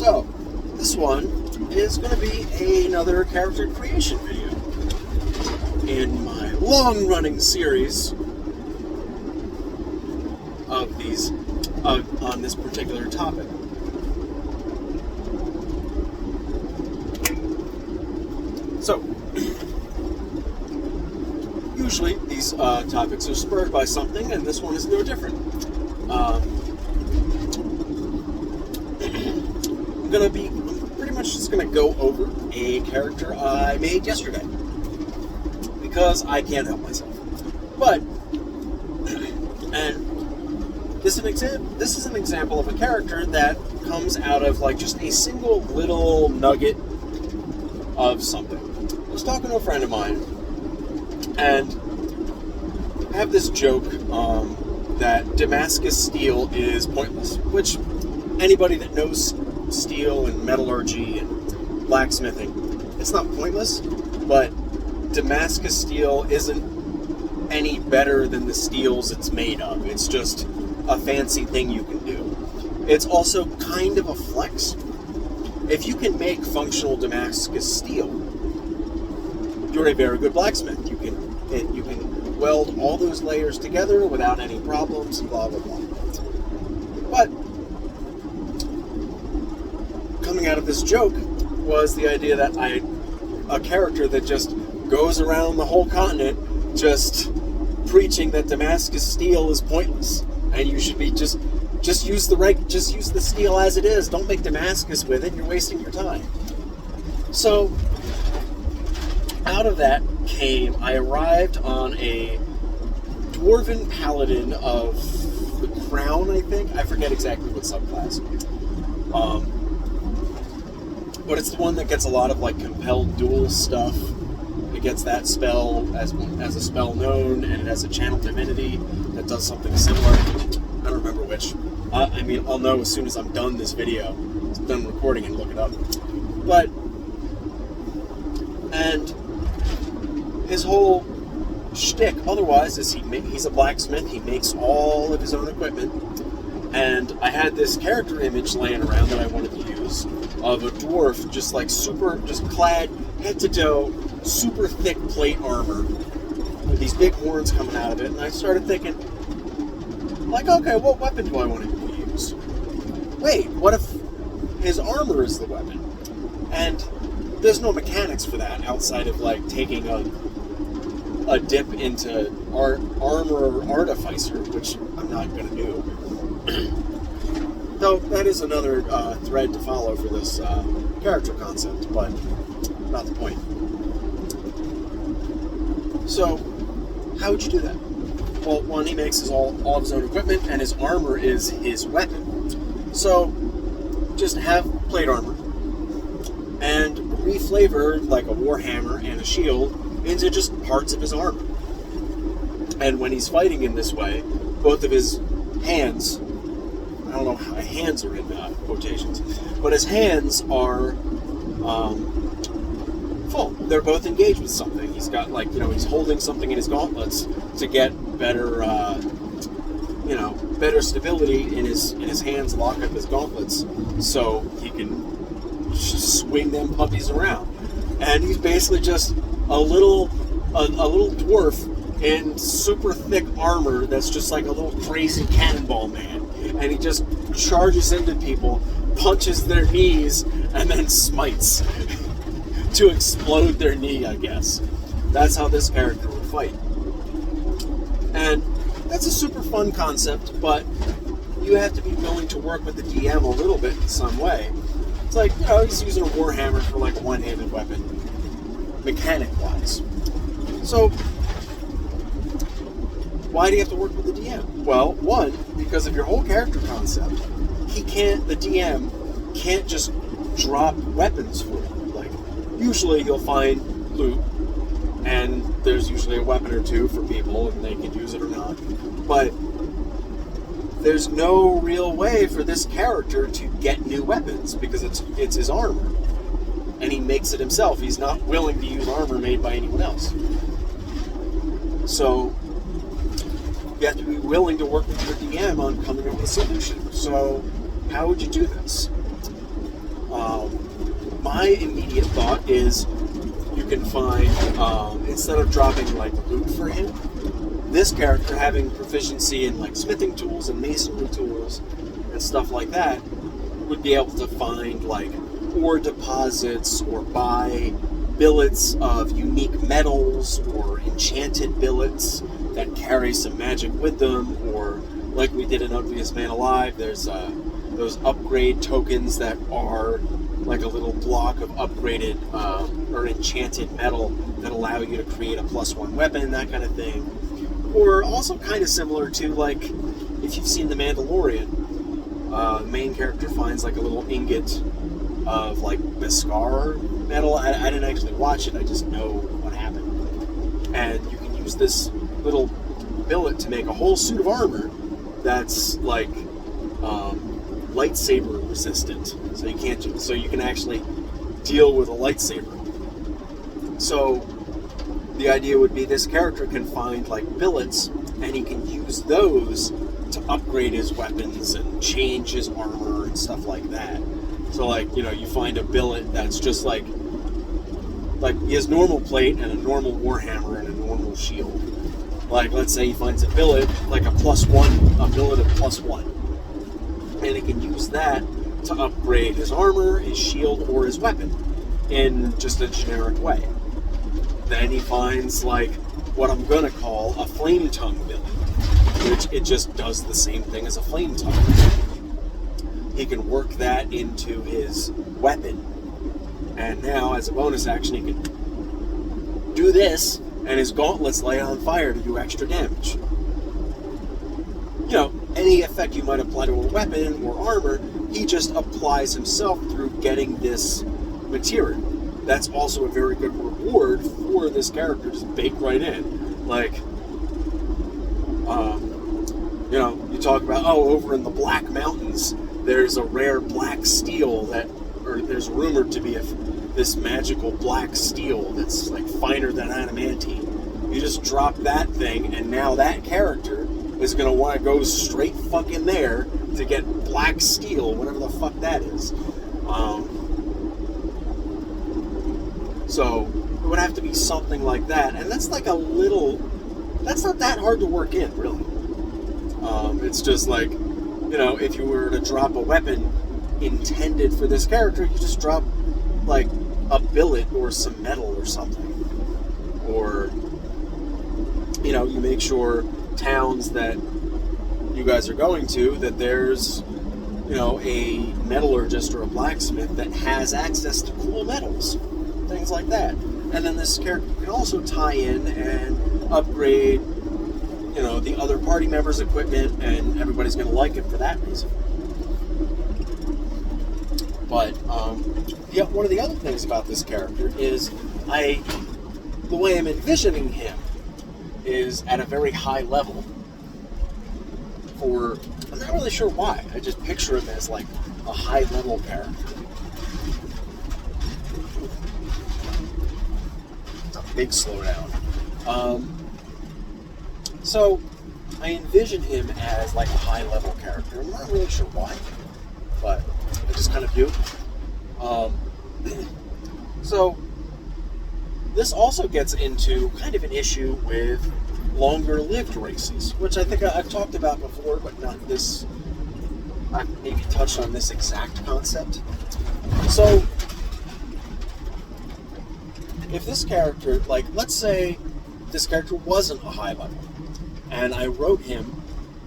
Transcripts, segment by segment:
So, this one is going to be another character creation video in my long-running series of these on this particular topic. So, usually these topics are spurred by something, and this one is no different. I'm pretty much just going to go over a character I made yesterday, because I can't help myself. But, and this is an example of a character that comes out of like just a single little nugget of something. I was talking to a friend of mine, and I have this joke that Damascus steel is pointless, which anybody that knows steel and metallurgy and blacksmithing, it's not pointless, but Damascus steel isn't any better than the steels it's made of. It's just a fancy thing you can do. It's also kind of a flex. If you can make functional Damascus steel, you're a very good blacksmith. You can weld all those layers together without any problems, blah, blah, blah. But coming out of this joke was the idea that a character that just goes around the whole continent just preaching that Damascus steel is pointless, and you should be just use the steel as it is. Don't make Damascus with it. You're wasting your time. So out of that came, I arrived on a Dwarven Paladin of the Crown, I think. I forget exactly what subclass. But it's the one that gets a lot of like compelled duel stuff. It gets that spell as a spell known, and it has a channel divinity that does something similar. I don't remember which. I'll know as soon as I'm done this video. I'm done recording and look it up. But, and his whole shtick otherwise is he's a blacksmith. He makes all of his own equipment. And I had this character image laying around that I wanted to use of a dwarf just clad head to toe, super thick plate armor with these big horns coming out of it. And I started thinking, like, okay, what weapon do I want to use? Wait, what if his armor is the weapon? And there's no mechanics for that outside of like taking a dip into armor artificer, which I'm not going to do. Though that is another thread to follow for this character concept, but not the point. So, how would you do that? Well, one, he makes all of his own equipment, and his armor is his weapon. So, just have plate armor, and reflavor like a warhammer and a shield into just parts of his armor. And when he's fighting in this way, both of his hands, I don't know how hands are in quotations, but his hands are full. They're both engaged with something. He's got he's holding something in his gauntlets to get better, better stability in his hands. Lock up his gauntlets so he can swing them puppies around. And he's basically just a little dwarf in super thick armor that's just like a little crazy cannonball man. And he just charges into people, punches their knees, and then smites to explode their knee, I guess. That's how this character would fight. And that's a super fun concept, but you have to be willing to work with the DM a little bit in some way. It's like, he's using a warhammer for like a one-handed weapon, mechanic-wise. So, why do you have to work with the DM? Well, one, because of your whole character concept, the DM can't just drop weapons for you. Like, usually you'll find loot, and there's usually a weapon or two for people, and they can use it or not. But there's no real way for this character to get new weapons, because it's his armor. And he makes it himself. He's not willing to use armor made by anyone else. So, you have to be willing to work with your DM on coming up with a solution. So, how would you do this? My immediate thought is you can find, instead of dropping like loot for him, this character having proficiency in like smithing tools and masonry tools and stuff like that would be able to find like ore deposits or buy billets of unique metals or enchanted billets that carry some magic with them, or like we did in Ugliest Man Alive, there's those upgrade tokens that are like a little block of upgraded or enchanted metal that allow you to create a +1 weapon, that kind of thing. Or also kind of similar to, like, if you've seen The Mandalorian, the main character finds like a little ingot of like Beskar metal. I didn't actually watch it, I just know what happened. And you can use this little billet to make a whole suit of armor that's like lightsaber resistant, so you can actually deal with a lightsaber. So the idea would be this character can find like billets, and he can use those to upgrade his weapons and change his armor and stuff like that. So like, you know, you find a billet that's just like he has normal plate and a normal warhammer and a normal shield. Like, let's say he finds a billet, like a billet of +1. And he can use that to upgrade his armor, his shield, or his weapon in just a generic way. Then he finds, like, what I'm going to call a flame tongue billet, which it just does the same thing as a flame tongue. He can work that into his weapon. And now, as a bonus action, he can do this, and his gauntlets light on fire to do extra damage. You know, any effect you might apply to a weapon or armor, he just applies himself through getting this material. That's also a very good reward for this character, just baked right in. Like, you know, you talk about, over in the Black Mountains, there's a rare black steel there's rumored to be this magical black steel that's like finer than adamantine. You just drop that thing, and now that character is going to want to go straight fucking there to get black steel, whatever the fuck that is. So it would have to be something like that, and that's like that's not that hard to work in, really. It's just like, you know, if you were to drop a weapon intended for this character, you just drop like a billet or some metal or something. Or, you know, you make sure towns that you guys are going to, that there's, you know, a metallurgist or a blacksmith that has access to cool metals, things like that. And then this character can also tie in and upgrade, you know, the other party members' equipment, and everybody's going to like it for that reason. But one of the other things about this character is the way I'm envisioning him is at a very high level. I'm not really sure why. I just picture him as like a high level character. It's a big slowdown. So I envision him as like a high level character. I'm not really sure why, but I just kind of do. So this also gets into kind of an issue with longer-lived races, which I think I've talked about before, but not this. I've maybe touched on this exact concept. So if this character, like, let's say this character wasn't a high level, and I wrote him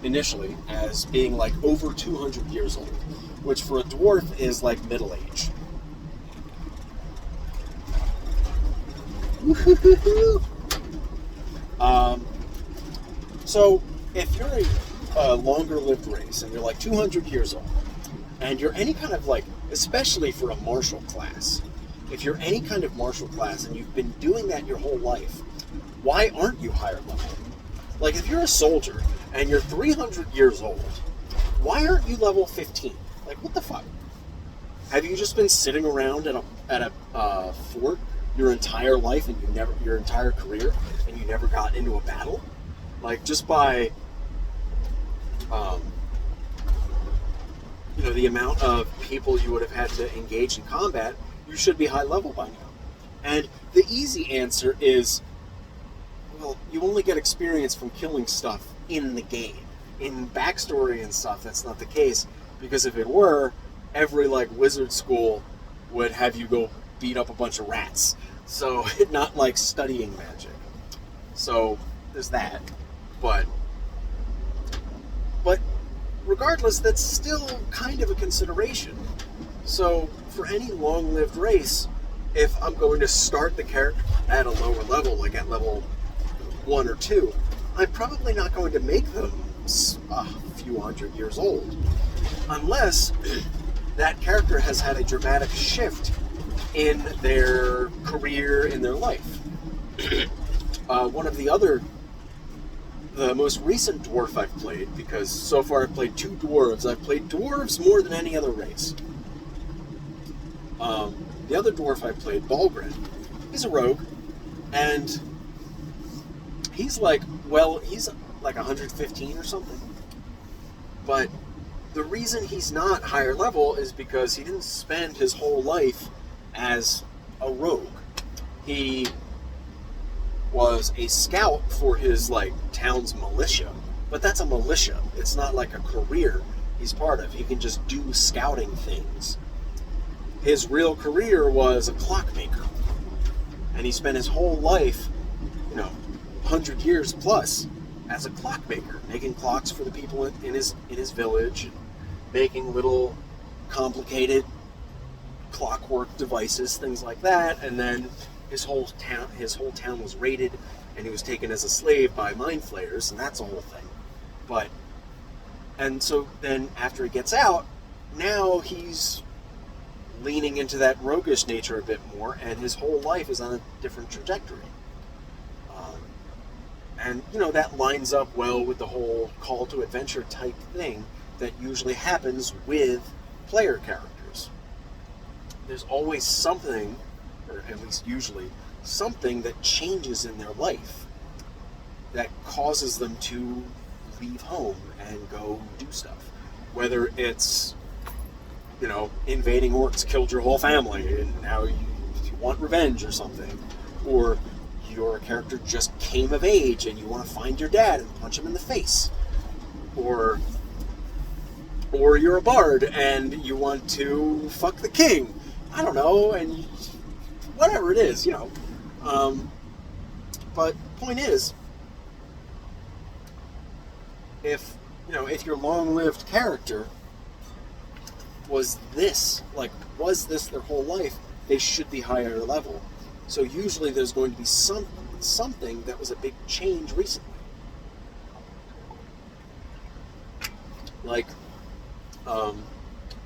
initially as being like over 200 years old, which for a dwarf is like middle age. So if you're a longer lived race and you're like 200 years old, and you're any kind of like, especially for a martial class, if you're any kind of martial class and you've been doing that your whole life, why aren't you higher level? Like, if you're a soldier and you're 300 years old, why aren't you level 15? Like, what the fuck? Have you just been sitting around at a fort your entire life and your entire career, and you never got into a battle? Like, just by, the amount of people you would have had to engage in combat, you should be high level by now. And the easy answer is, well, you only get experience from killing stuff in the game. In backstory and stuff, that's not the case, because if it were, every wizard school would have you go beat up a bunch of rats. So, not like studying magic. So, there's that. But regardless, that's still kind of a consideration. So, for any long-lived race, if I'm going to start the character at a lower level, like at level 1 or 2, I'm probably not going to make them a few hundred years old. Unless that character has had a dramatic shift in their career, in their life. One of the most recent dwarf I've played, because so far I've played 2 dwarves. I've played dwarves more than any other race. The other dwarf I played, Balgren, he's a rogue, and he's like 115 or something. But the reason he's not higher level is because he didn't spend his whole life as a rogue. He was a scout for his town's militia, but that's a militia. It's not like a career he's part of. He can just do scouting things. His real career was a clockmaker, and he spent his whole life, 100 years plus, as a clockmaker, making clocks for the people in his village, making little complicated clockwork devices, things like that. And then his whole town was raided, and he was taken as a slave by mind flayers, and that's a whole thing. And so then after he gets out, now he's leaning into that roguish nature a bit more, and his whole life is on a different trajectory. And that lines up well with the whole call to adventure type thing that usually happens with player characters. There's always something, or at least usually, something that changes in their life that causes them to leave home and go do stuff. Whether it's, invading orcs killed your whole family and now you want revenge or something. Or your character just came of age and you want to find your dad and punch him in the face. Or you're a bard and you want to fuck the king. I don't know, and whatever it is, But point is, if your long-lived character was this their whole life, they should be higher level. So usually there's going to be something that was a big change recently.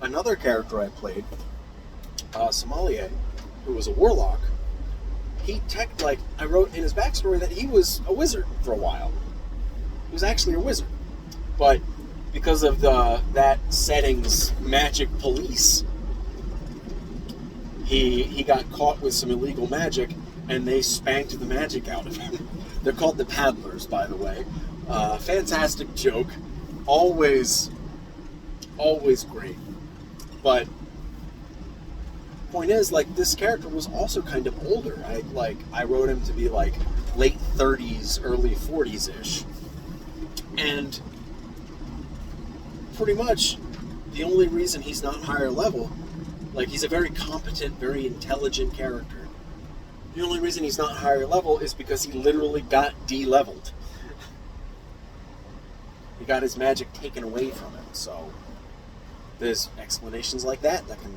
Another character I played, Sommelier, who was a warlock, I wrote in his backstory that he was a wizard for a while. He was actually a wizard. But because of that setting's magic police, he got caught with some illegal magic, and they spanked the magic out of him. They're called the Paddlers, by the way. Fantastic joke. Always great. But point is, this character was also kind of older. I wrote him to be late 30s, early 40s-ish. And pretty much the only reason he's not higher level, he's a very competent, very intelligent character. The only reason he's not higher level is because he literally got de-leveled. He got his magic taken away from him, so there's explanations like that can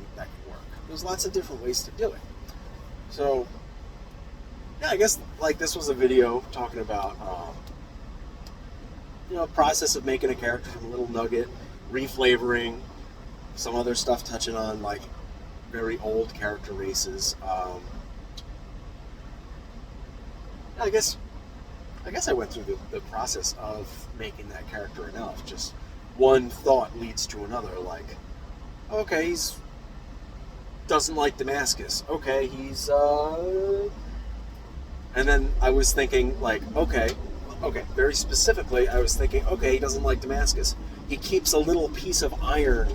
work. There's lots of different ways to do it. So, yeah, I guess this was a video talking about process of making a character from a little nugget, reflavoring, some other stuff touching on very old character races. I guess I went through the process of making that character enough. Just one thought leads to another. Okay, he's doesn't like Damascus. Okay, he's and then I was thinking okay, very specifically, I was thinking, okay, he doesn't like Damascus. He keeps a little piece of iron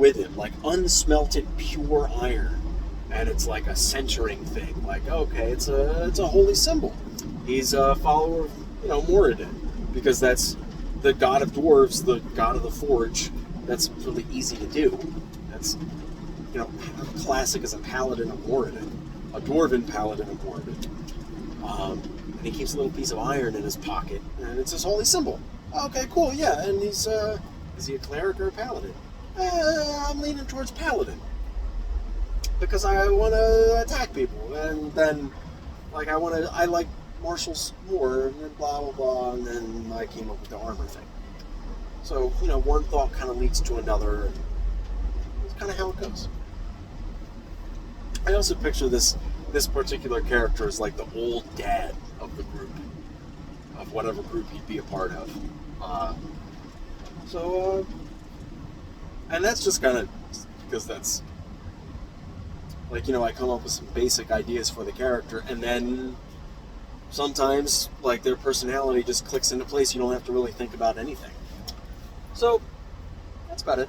with him, like unsmelted pure iron, and it's like a centering thing. Like, okay, it's a holy symbol. He's a follower of, Moradin, because that's the god of dwarves, the god of the forge. That's really easy to do. That's, classic as a paladin of Moradin, a dwarven paladin of Moradin. And he keeps a little piece of iron in his pocket, and it's his holy symbol. Okay, cool, yeah. And he's is he a cleric or a paladin? I'm leaning towards paladin, because I want to attack people, and then I like martials more, and blah blah blah, and then I came up with the armor thing. So one thought kind of leads to another, and it's kind of how it goes. I also picture this particular character as like the old dad of the group, of whatever group he'd be a part of. And that's just kind of because that's I come up with some basic ideas for the character, and then sometimes their personality just clicks into place. You don't have to really think about anything. So that's about it.